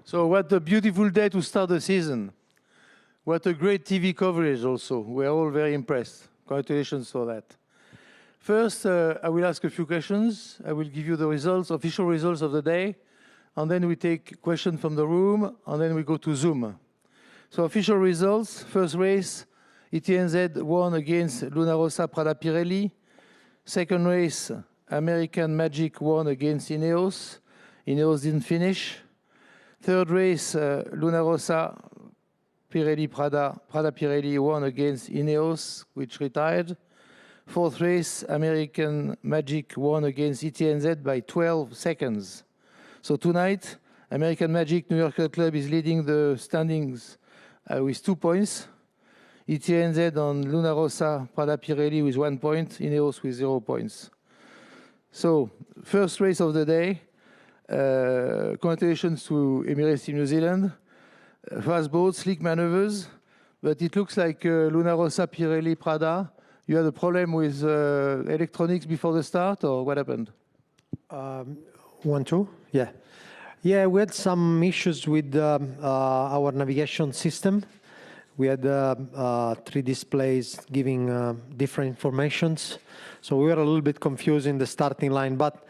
So what a beautiful day to start the season. What a great TV coverage also. We're all very impressed. Congratulations for that. First, I will ask a few questions. I will give you the results, official results of the day, and then we take questions from the room, and then we go to Zoom. So official results, first race, ETNZ won against Luna Rossa Prada Pirelli. Second race, American Magic won against INEOS. INEOS didn't finish. Third race, Luna Rossa Pirelli Prada Pirelli won against INEOS, which retired. Fourth race, American Magic won against ETNZ by 12 seconds. So tonight, American Magic New York Yacht Club is leading the standings with 2 points. ETNZ on Luna Rossa Prada Pirelli with 1 point, INEOS with 0 points. So, first race of the day. Congratulations to Emirates Team New Zealand. Fast boat, slick maneuvers, but it looks like Luna Rossa Pirelli Prada. You had a problem with electronics before the start, or what happened? 1, 2, yeah. Yeah, we had some issues with our navigation system. We had 3 displays giving different informations. So we were a little bit confused in the starting line, but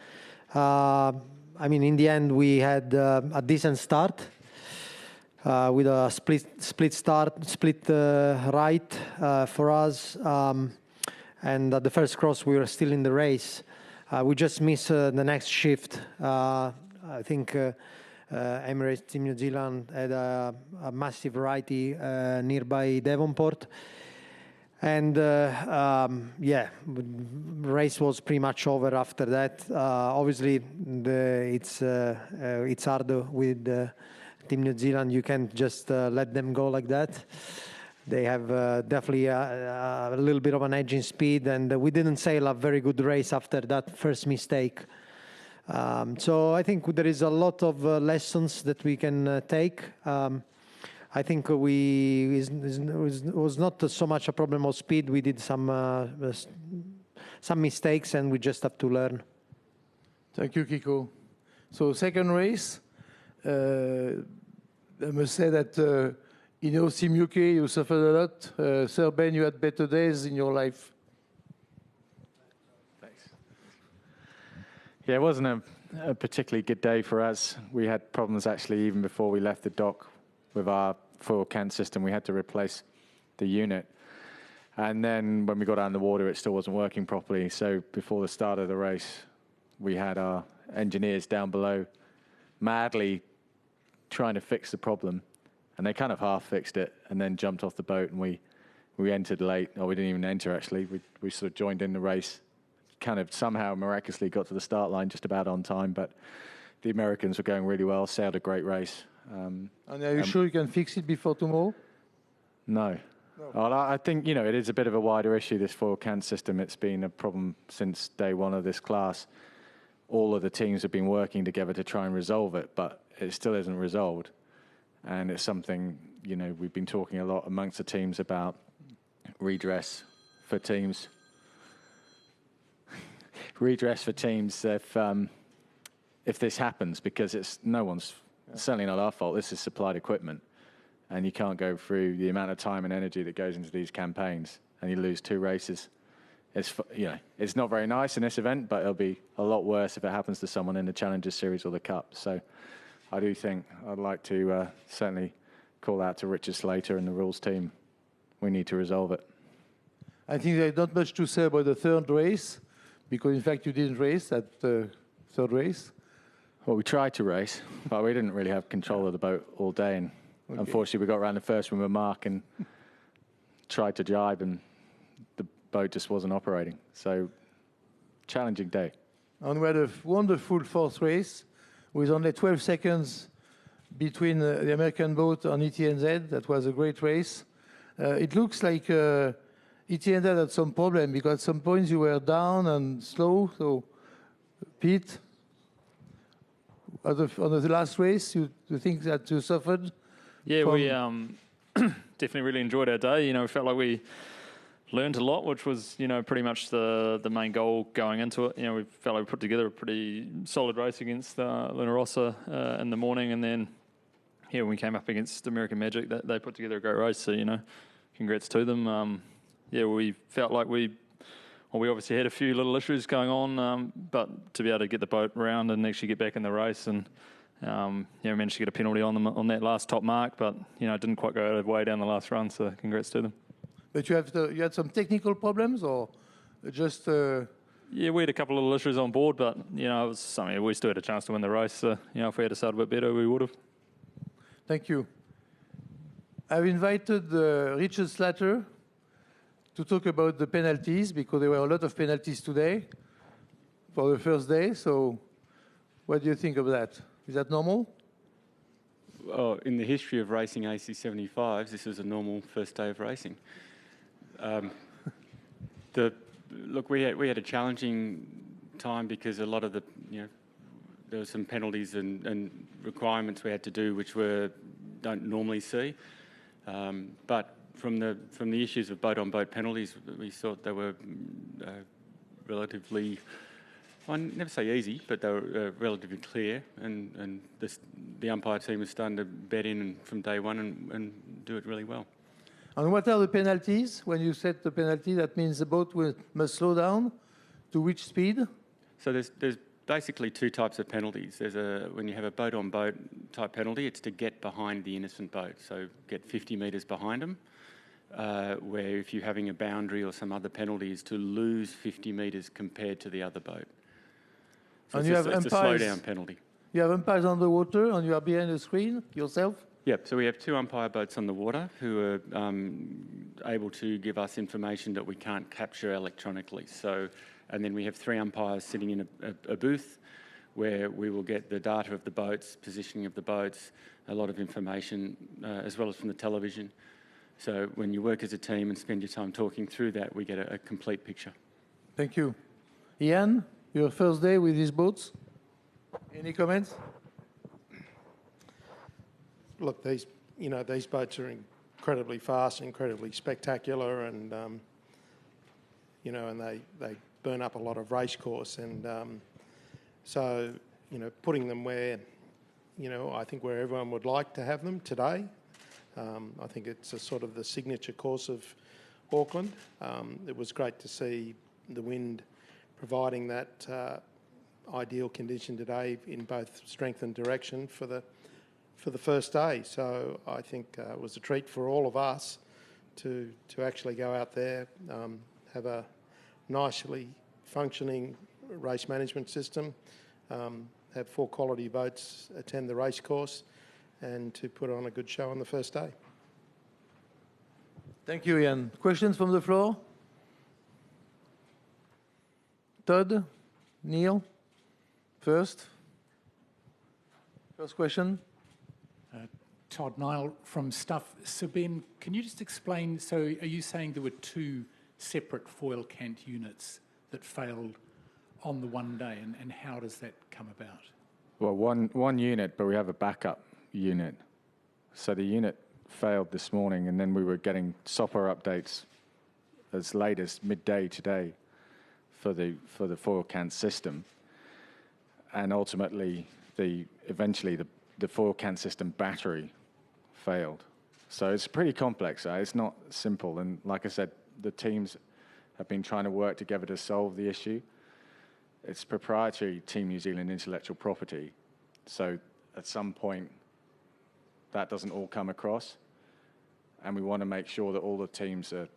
I mean, in the end, we had a decent start with a split right for us. And at the first cross, we were still in the race. We just missed the next shift. I think Emirates Team New Zealand had a massive righty nearby Devonport. And yeah, race was pretty much over after that. Obviously, it's hard with Team New Zealand. You can't just let them go like that. They have definitely a little bit of an edge in speed, and we didn't sail a very good race after that first mistake. So I think there is a lot of lessons that we can take. I think it was not so much a problem of speed. We did some mistakes, and we just have to learn. Thank you, Kiko. So second race, I must say that INEOS Team UK, you suffered a lot. Sir Ben, you had better days in your life. Thanks. Yeah, it wasn't a particularly good day for us. We had problems actually even before we left the dock with our foil can system. We had to replace the unit. And then when we got out in the water, it still wasn't working properly. So before the start of the race, we had our engineers down below madly trying to fix the problem. And they kind of half fixed it and then jumped off the boat, and we entered late. Or we didn't even enter, actually. We sort of joined in the race, kind of somehow miraculously got to the start line just about on time. But the Americans were going really well, sailed a great race. And are you sure you can fix it before tomorrow? No. Well, I think, you know, it is a bit of a wider issue, this foil can system. It's been a problem since day one of this class. All of the teams have been working together to try and resolve it, but it still isn't resolved. And it's something, you know, we've been talking a lot amongst the teams about redress for teams. Redress for teams if this happens, because it's no one's, certainly not our fault. This is supplied equipment. And you can't go through the amount of time and energy that goes into these campaigns, and you lose 2 races. It's, you know, it's not very nice in this event, but it'll be a lot worse if it happens to someone in the Challengers Series or the Cup. So I do think I'd like to certainly call out to Richard Slater and the rules team. We need to resolve it. I think there's not much to say about the third race, because in fact you didn't race that third race. Well, we tried to race, but we didn't really have control of the boat all day. And okay. Unfortunately, we got around the first one with Mark and tried to jibe, and the boat just wasn't operating. So, challenging day. And we had a wonderful fourth race with only 12 seconds between the American boat and ETNZ. That was a great race. It looks like ETNZ had some problem, because at some points you were down and slow. So, Pete, on the last race, you think that you suffered? Yeah, we definitely really enjoyed our day. You know, we felt like we learned a lot, which was, you know, pretty much the main goal going into it. You know, we felt like we put together a pretty solid race against Luna Rossa in the morning, and then yeah, when we came up against American Magic, they put together a great race. So, you know, congrats to them. Yeah, we felt like we obviously had a few little issues going on, but to be able to get the boat around and actually get back in the race and, managed to get a penalty on them on that last top mark, but, you know, it didn't quite go way down the last run, so congrats to them. But you had some technical problems or just... Yeah, we had a couple of little issues on board, but, you know, it was something we still had a chance to win the race. So, you know, if we had started a bit better, we would have. Thank you. I've invited Richard Slater to talk about the penalties because there were a lot of penalties today for the first day. So what do you think of that? Is that normal? Oh, in the history of racing AC75s, this was a normal first day of racing. Look, we had a challenging time because a lot of the, you know, there were some penalties and requirements we had to do which don't normally see. But from the issues of boat-on-boat penalties, we thought they were relatively, I never say easy, but they were relatively clear, and the umpire team was starting to bet in from day one and do it really well. And what are the penalties? When you set the penalty, that means the boat must slow down. To which speed? So there's basically two types of penalties. When you have a boat-on-boat type penalty, it's to get behind the innocent boat, so get 50 metres behind them. Where if you're having a boundary or some other penalty is to lose 50 metres compared to the other boat. So and it's a slow-down penalty. You have umpires on the water and you are behind the screen yourself? Yep, so we have two umpire boats on the water who are able to give us information that we can't capture electronically. And then we have three umpires sitting in a booth where we will get the data of the boats, positioning of the boats, a lot of information, as well as from the television. So when you work as a team and spend your time talking through that, we get a complete picture. Thank you. Ian, your first day with these boats? Any comments? Look, these boats are incredibly fast, incredibly spectacular, and and they burn up a lot of race course, and so putting them where I think where everyone would like to have them today. I think it's a sort of the signature course of Auckland. It was great to see the wind providing that ideal condition today in both strength and direction for the first day. So I think it was a treat for all of us to actually go out there, have a nicely functioning race management system, have 4 quality boats attend the race course, and to put on a good show on the first day. Thank you, Ian. Questions from the floor? Todd, Neil, first question. Todd Nile from Stuff. So Ben, can you just explain, so are you saying there were 2 separate foil cant units that failed on the one day, and how does that come about? Well, one unit, but we have a backup unit. So the unit failed this morning, and then we were getting SOPR updates as late as midday today for the foil cant system. And ultimately, eventually the foil cant system battery failed. So it's pretty complex. It's not simple. And like I said, the teams have been trying to work together to solve the issue. It's proprietary Team New Zealand intellectual property. So at some point, that doesn't all come across. And we want to make sure that all the teams are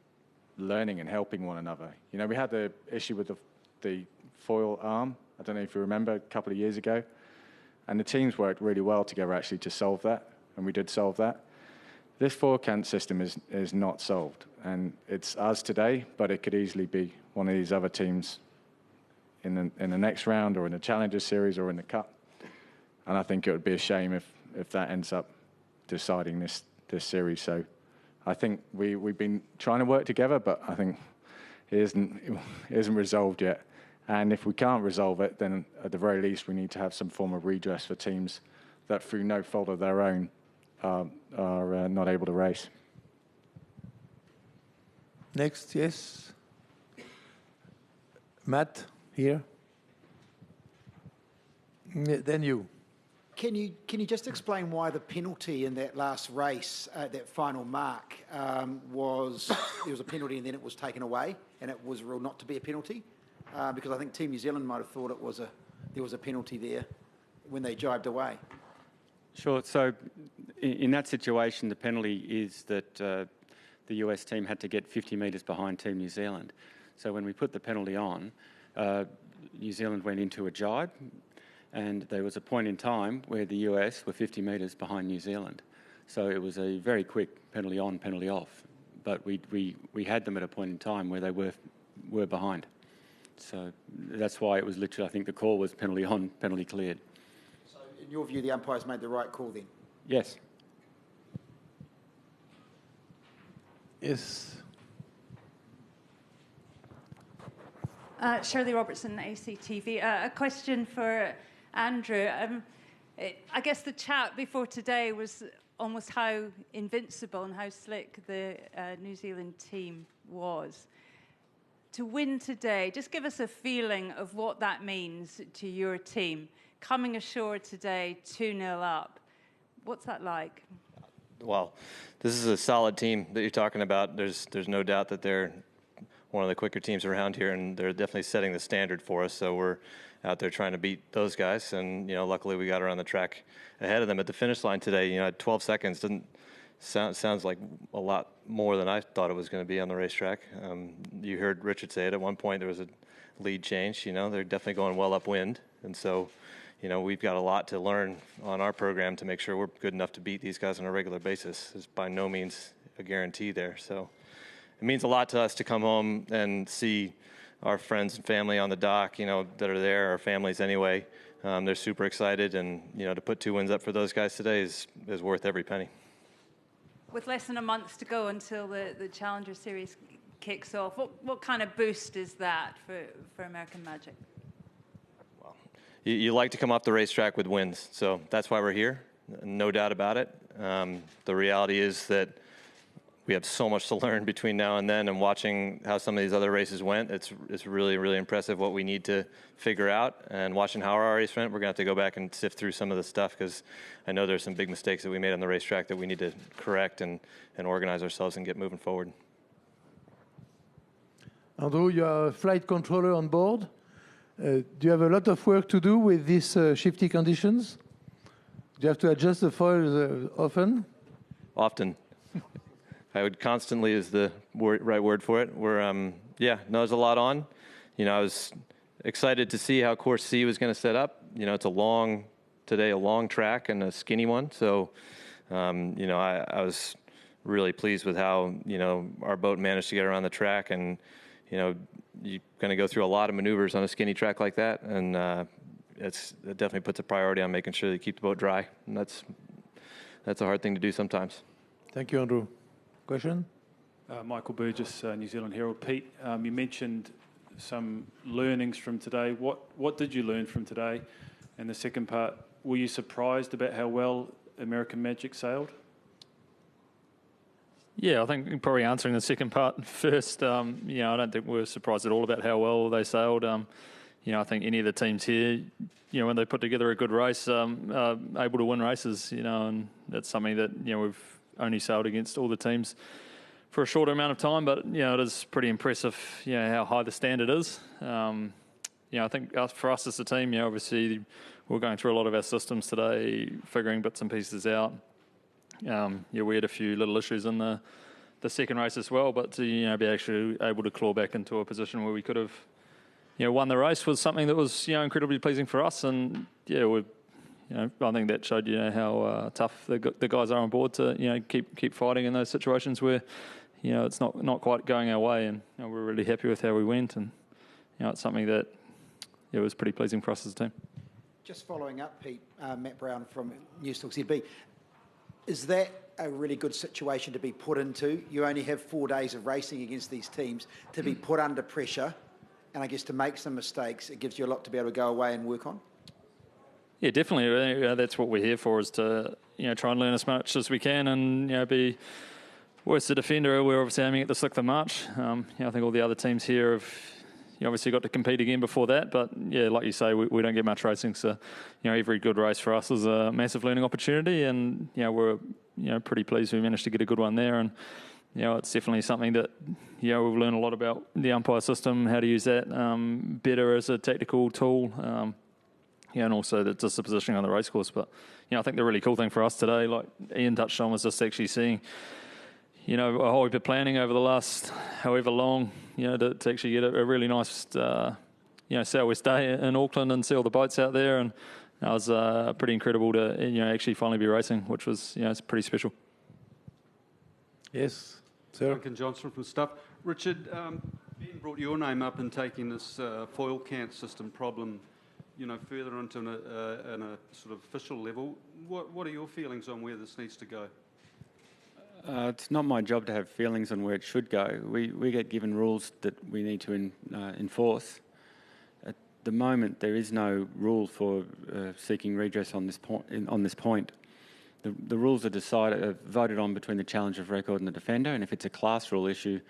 learning and helping one another. You know, we had the issue with the foil arm. I don't know if you remember, a couple of years ago. And the teams worked really well together actually to solve that. And we did solve that. This foil cant system is not solved. And it's us today, but it could easily be one of these other teams in the next round or in the Challenger Series or in the Cup. And I think it would be a shame if that ends up deciding this series. So I think we've been trying to work together, but I think it isn't resolved yet. And if we can't resolve it, then at the very least we need to have some form of redress for teams that through no fault of their own are not able to race. Next, yes. Matt, here. Then you. Can you just explain why the penalty in that last race, that final mark, there was a penalty and then it was taken away, and it was ruled not to be a penalty? Because I think Team New Zealand might have thought there was a penalty there when they jibed away. Sure. So in that situation, the penalty is that the US team had to get 50 metres behind Team New Zealand. So when we put the penalty on, New Zealand went into a jibe, and there was a point in time where the US were 50 metres behind New Zealand. So it was a very quick penalty on, penalty off. But we had them at a point in time where they were behind. So that's why it was literally, I think the call was penalty on, penalty cleared. So in your view, the umpires made the right call then? Yes. Yes. Shirley Robertson, ACTV. A question for Andrew. I guess the chat before today was almost how invincible and how slick the New Zealand team was. To win today, just give us a feeling of what that means to your team. Coming ashore today, 2-0 up. What's that like? Well, this is a solid team that you're talking about. There's no doubt that they're one of the quicker teams around here, and they're definitely setting the standard for us. So we're out there trying to beat those guys, and luckily we got around the track ahead of them at the finish line today. 12 seconds doesn't sounds like a lot more than I thought it was going to be on the racetrack. You heard Richard say it at one point. There was a lead change. They're definitely going well upwind, and so we've got a lot to learn on our program to make sure we're good enough to beat these guys on a regular basis. It's by no means a guarantee there. So it means a lot to us to come home and see our friends and family on the dock, that are there, our families anyway. They're super excited, and, to put 2 wins up for those guys today is worth every penny. With less than a month to go until the Challenger Series kicks off, what kind of boost is that for American Magic? Well, you like to come off the racetrack with wins, so that's why we're here, no doubt about it. The reality is that we have so much to learn between now and then, and watching how some of these other races went, it's really, really impressive what we need to figure out. And watching how our race went, we're going to have to go back and sift through some of the stuff, because I know there's some big mistakes that we made on the racetrack that we need to correct and organize ourselves and get moving forward. Andrew, you are a flight controller on board. Do you have a lot of work to do with these shifty conditions? Do you have to adjust the foils often? Often. I would constantly is the right word for it. There's a lot on. I was excited to see how Course C was going to set up. It's a long track and a skinny one. So, I was really pleased with how, our boat managed to get around the track. And, you're going to go through a lot of maneuvers on a skinny track like that. And it definitely puts a priority on making sure that you keep the boat dry. And that's a hard thing to do sometimes. Thank you, Andrew. Question? Michael Burgess, New Zealand Herald. Pete, you mentioned some learnings from today. What did you learn from today? And the second part, were you surprised about how well American Magic sailed? Yeah, I think probably answering the second part first, I don't think we're surprised at all about how well they sailed. I think any of the teams here, when they put together a good race, are able to win races, and that's something that, we've only sailed against all the teams for a shorter amount of time, but it is pretty impressive how high the standard is. I think for us as a team, obviously we're going through a lot of our systems today, figuring bits and pieces out. We had a few little issues in the second race as well, but to be actually able to claw back into a position where we could have won the race was something that was incredibly pleasing for us. And I think that showed how tough the guys are on board to keep fighting in those situations where it's not quite going our way, and we're really happy with how we went, and it's something that was pretty pleasing for us as a team. Just following up, Pete, Matt Brown from Newstalk ZB, is that a really good situation to be put into? You only have 4 days of racing against these teams to be put under pressure, and I guess to make some mistakes, it gives you a lot to be able to go away and work on. Yeah, definitely. That's what we're here for, is to try and learn as much as we can, and be worse the defender. We're obviously aiming at the 6th of March. I think all the other teams here have you obviously got to compete again before that, but yeah, like you say, we don't get much racing, so every good race for us is a massive learning opportunity, and we're pretty pleased we managed to get a good one there, and it's definitely something that we've learned a lot about the umpire system, how to use that better as a tactical tool, and also just the positioning on the racecourse. But I think the really cool thing for us today, like Ian touched on, was just actually seeing a whole heap of planning over the last however long, to actually get a really nice, Southwest day in Auckland and see all the boats out there. And that was pretty incredible to, actually finally be racing, which was, it's pretty special. Yes, sir. Duncan Johnson from Stuff. Richard, Ben brought your name up in taking this foil cant system problem, further into a sort of official level. What are your feelings on where this needs to go? It's not my job to have feelings on where it should go. We get given rules that we need to enforce. At the moment, there is no rule for seeking redress on this point. The rules are voted on between the challenge of record and the defender, and if it's a class rule issue,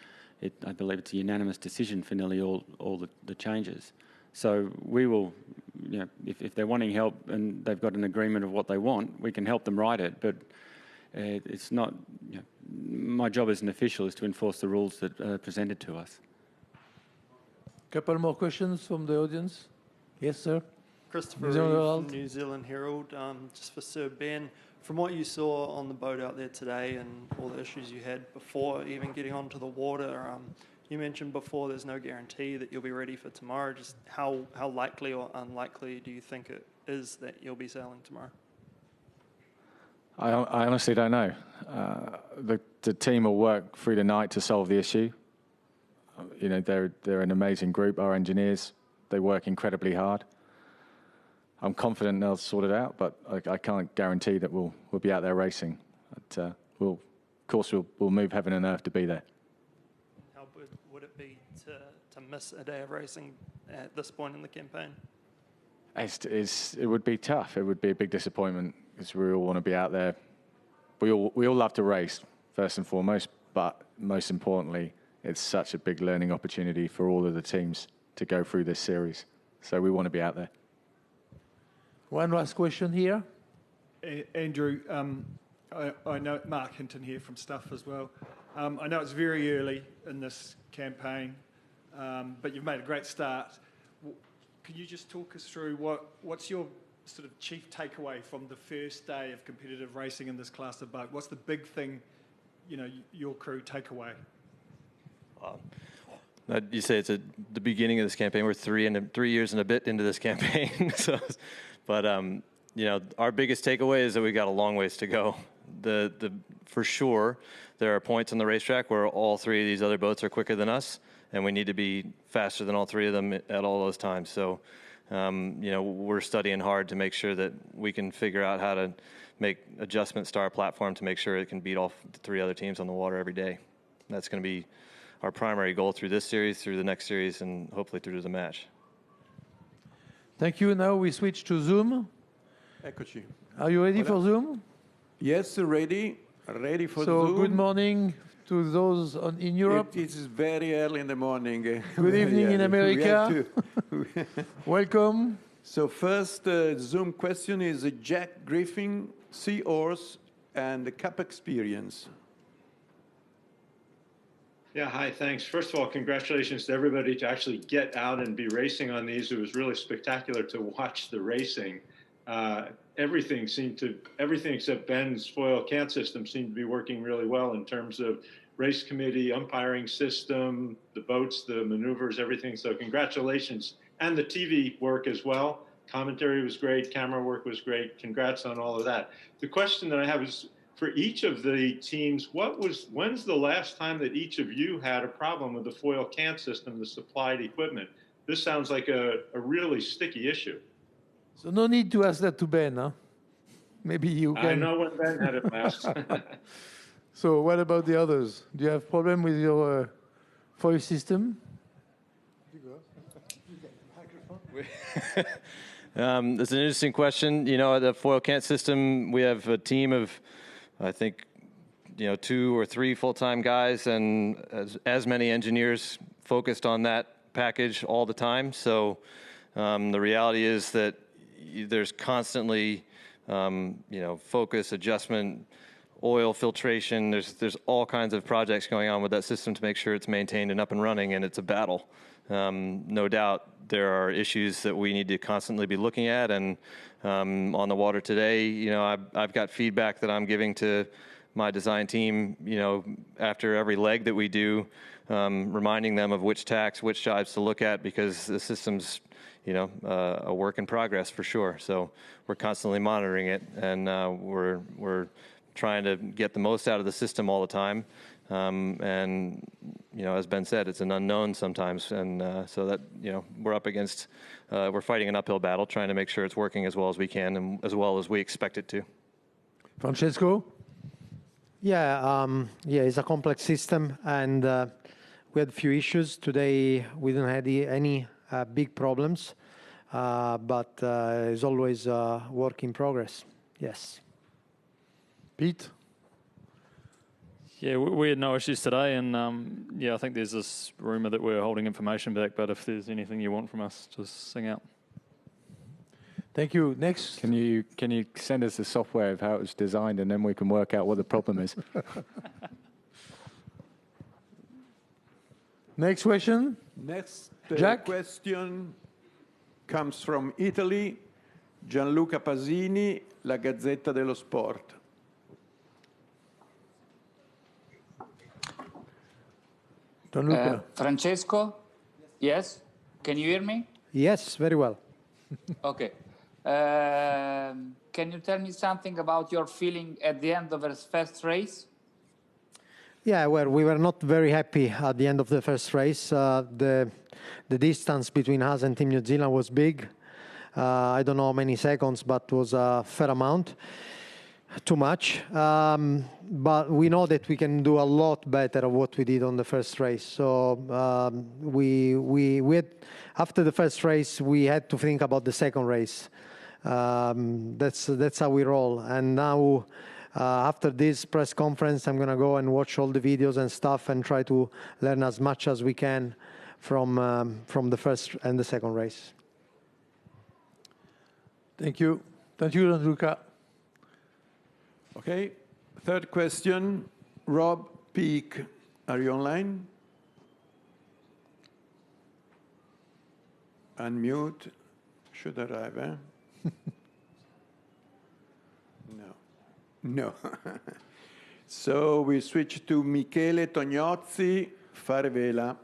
I believe it's a unanimous decision for nearly all the changes. So we will, if they're wanting help and they've got an agreement of what they want, we can help them write it, but it's not, my job as an official is to enforce the rules that are presented to us. Couple more questions from the audience. Yes, sir. Christopher Reeve from New Zealand Herald. Just for Sir Ben, from what you saw on the boat out there today and all the issues you had before even getting onto the water, you mentioned before there's no guarantee that you'll be ready for tomorrow. Just how likely or unlikely do you think it is that you'll be sailing tomorrow? I honestly don't know. The team will work through the night to solve the issue. They're an amazing group. Our engineers, they work incredibly hard. I'm confident they'll sort it out, but I can't guarantee that we'll be out there racing. But we'll move heaven and earth to be there. How good would it be to miss a day of racing at this point in the campaign? It would be tough. It would be a big disappointment because we all want to be out there. We all love to race, first and foremost, but most importantly, it's such a big learning opportunity for all of the teams to go through this series. So we want to be out there. One last question here. Andrew, I know Mark Hinton here from Stuff as well. I know it's very early in this campaign, but you've made a great start. Can you just talk us through what's your sort of chief takeaway from the first day of competitive racing in this class of boat? What's the big thing, your crew take away? You say it's at the beginning of this campaign. We're 3 years and a bit into this campaign. But our biggest takeaway is that we got a long ways to go. For sure, there are points on the racetrack where all 3 of these other boats are quicker than us, and we need to be faster than all 3 of them at all those times. So, we're studying hard to make sure that we can figure out how to make adjustments to our platform to make sure it can beat all 3 other teams on the water every day. That's going to be our primary goal through this series, through the next series, and hopefully through to the match. Thank you. Now we switch to Zoom. Are you ready for Zoom? Yes, ready for Zoom. So good morning to those in Europe. It is very early in the morning. Good evening in America. Welcome. So first Zoom question is Jack Griffin, Seahorse, and the Cup experience. Yeah, hi, thanks. First of all, congratulations to everybody to actually get out and be racing on these. It was really spectacular to watch the racing. Everything except Ben's foil cant system seemed to be working really well in terms of race committee, umpiring system, the boats, the maneuvers, everything. So congratulations. And the TV work as well. Commentary was great. Camera work was great. Congrats on all of that. The question that I have is, for each of the teams, when's the last time that each of you had a problem with the foil cant system, the supplied equipment? This sounds like a really sticky issue. So no need to ask that to Ben, huh? Maybe you can. I know when Ben had it last. So what about the others? Do you have problem with your foil system? That's an interesting question. The foil cant system, we have a team of, I think, 2 or 3 full-time guys and as many engineers focused on that package all the time. So the reality is that there's constantly, focus, adjustment, oil filtration. There's all kinds of projects going on with that system to make sure it's maintained and up and running, and it's a battle. No doubt there are issues that we need to constantly be looking at, and on the water today, I've got feedback that I'm giving to my design team, after every leg that we do, reminding them of which tacks, which jibes to look at, because the system's, a work in progress for sure. So we're constantly monitoring it, and we're trying to get the most out of the system all the time. And, as Ben said, it's an unknown sometimes. And so that, we're up against, we're fighting an uphill battle, trying to make sure it's working as well as we can and as well as we expect it to. Francesco? Yeah, it's a complex system, and we had a few issues. Today, we didn't have any big problems, but it's always a work in progress. Yes. Pete? Yeah, we had no issues today, and I think there's this rumour that we're holding information back, but if there's anything you want from us, just sing out. Thank you. Next. Can you send us the software of how it was designed, and then we can work out what the problem is? Next question. Next Jack? question comes from Italy. Gianluca Pasini, La Gazzetta dello Sport. Gianluca. Francesco? Yes? Can you hear me? Yes, very well. Okay. Can you tell me something about your feeling at the end of the first race? Yeah, well, we were not very happy at the end of the first race. The distance between us and Team New Zealand was big. I don't know how many seconds, but it was a fair amount. Too much. But we know that we can do a lot better of what we did on the first race. So we had, after the first race, we had to think about the second race. That's how we roll. And now, after this press conference, I'm going to go and watch all the videos and stuff and try to learn as much as we can from the first and the second race. Thank you. Thank you, Gianluca. Okay. Third question. Rob Peak, are you online? Unmute. Should arrive, eh? No. So we switch to Michele Tognozzi, Fare Vela.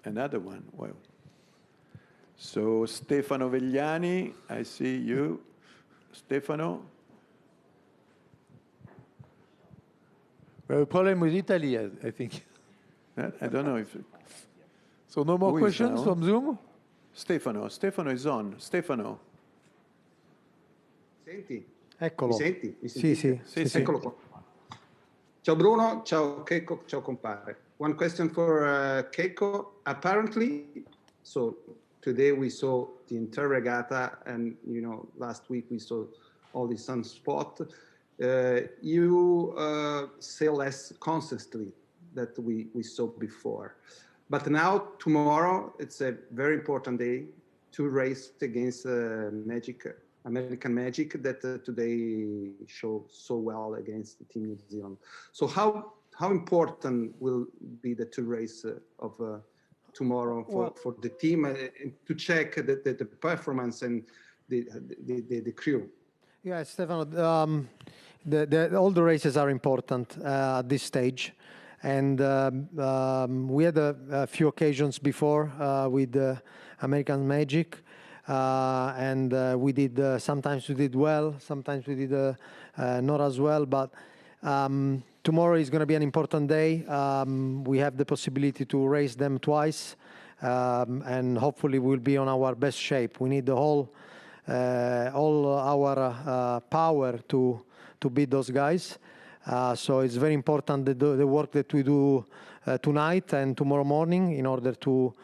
Another one. Wow. So Stefano Vegliani, I see you. Stefano? We have a problem with Italy, I think. I don't know if... So no more questions from Zoom? Stefano is on. Stefano. Senti? Eccolo. Mi senti? Sì. Eccolo qua. Ciao Bruno, ciao Keiko, ciao compare. One question for Keiko. Apparently, so today we saw the entire regatta, and last week we saw all the sunspot. You sail less constantly that we saw before. But now, tomorrow, it's a very important day to race against American Magic that today showed so well against the Team New Zealand. So how important will be the two race of tomorrow for the team to check the performance and the crew? Yeah, Stefano, all the races are important at this stage. And we had a few occasions before with American Magic. And we did, sometimes we did well, sometimes we did not as well. But tomorrow is going to be an important day. We have the possibility to race them twice. And hopefully we'll be on our best shape. We need all our power to beat those guys. So it's very important the work that we do tonight and tomorrow morning in order to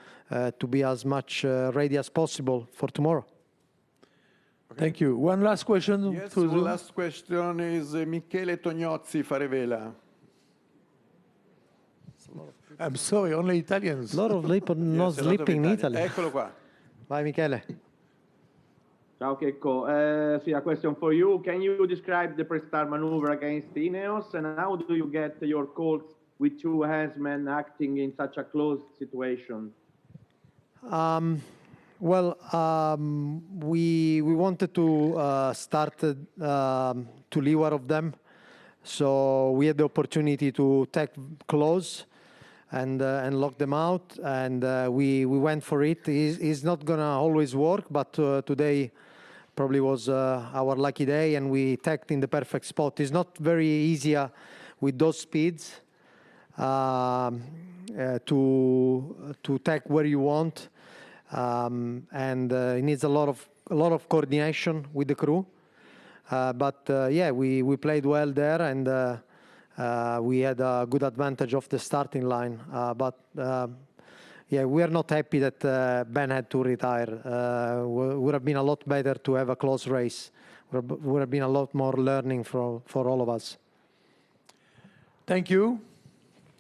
be as much ready as possible for tomorrow. Thank you. One last question. Yes, one last question is Michele Tognozzi, Farevela. I'm sorry, only Italians. A lot of people not sleeping in Italy. Eccolo qua. Vai, Michele. Ciao Checco. A question for you. Can you describe the pre-start maneuver against INEOS, and how do you get your calls with two handsmen acting in such a close situation? We wanted to start to leeward of them, so we had the opportunity to take close and lock them out, and we went for it. It's not gonna always work, but today probably was our lucky day, and we tacked in the perfect spot. It's not very easy with those speeds to tack where you want, and it needs a lot of coordination with the crew. Yeah, we played well there, and we had a good advantage of the starting line. Yeah, we are not happy that Ben had to retire. Would have been a lot better to have a close race. Would have been a lot more learning for all of us. Thank you.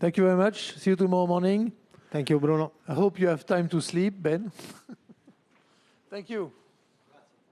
Thank you very much. See you tomorrow morning. Thank you, Bruno. I hope you have time to sleep, Ben. Thank you.